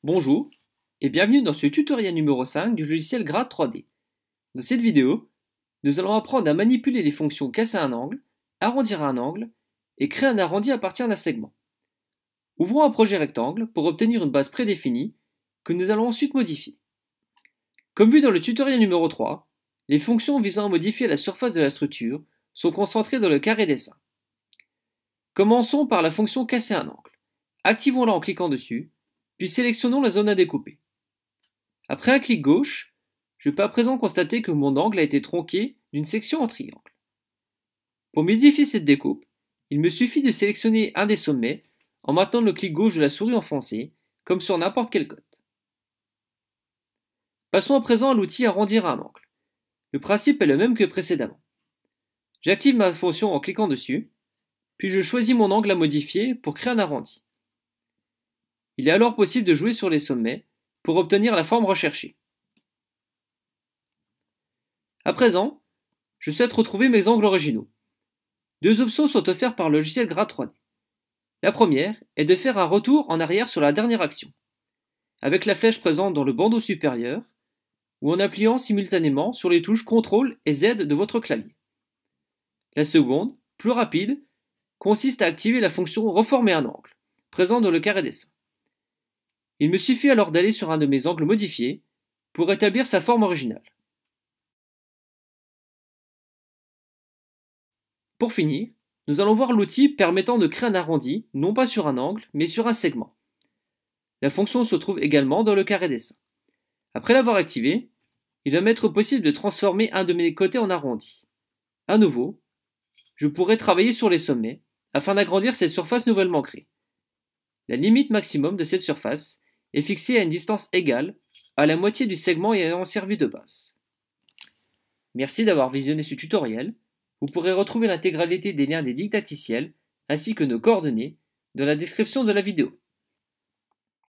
Bonjour et bienvenue dans ce tutoriel numéro 5 du logiciel Grad 3D. Dans cette vidéo, nous allons apprendre à manipuler les fonctions casser un angle, arrondir un angle et créer un arrondi à partir d'un segment. Ouvrons un projet rectangle pour obtenir une base prédéfinie que nous allons ensuite modifier. Comme vu dans le tutoriel numéro 3, les fonctions visant à modifier la surface de la structure sont concentrées dans le carré dessin. Commençons par la fonction casser un angle. Activons-la en cliquant dessus, puis sélectionnons la zone à découper. Après un clic gauche, je peux à présent constater que mon angle a été tronqué d'une section en triangle. Pour modifier cette découpe, il me suffit de sélectionner un des sommets en maintenant le clic gauche de la souris enfoncé, comme sur n'importe quel code. Passons à présent à l'outil arrondir un angle. Le principe est le même que précédemment. J'active ma fonction en cliquant dessus, puis je choisis mon angle à modifier pour créer un arrondi. Il est alors possible de jouer sur les sommets pour obtenir la forme recherchée. À présent, je souhaite retrouver mes angles originaux. Deux options sont offertes par le logiciel Grad 3D. La première est de faire un retour en arrière sur la dernière action, avec la flèche présente dans le bandeau supérieur, ou en appuyant simultanément sur les touches CTRL et Z de votre clavier. La seconde, plus rapide, consiste à activer la fonction reformer un angle, présente dans le carré dessin. Il me suffit alors d'aller sur un de mes angles modifiés pour établir sa forme originale. Pour finir, nous allons voir l'outil permettant de créer un arrondi, non pas sur un angle, mais sur un segment. La fonction se trouve également dans le carré dessin. Après l'avoir activé, il va m'être possible de transformer un de mes côtés en arrondi. À nouveau, je pourrai travailler sur les sommets afin d'agrandir cette surface nouvellement créée. La limite maximum de cette surface est fixée à une distance égale à la moitié du segment ayant servi de base. Merci d'avoir visionné ce tutoriel. Vous pourrez retrouver l'intégralité des liens des didacticiels ainsi que nos coordonnées dans la description de la vidéo.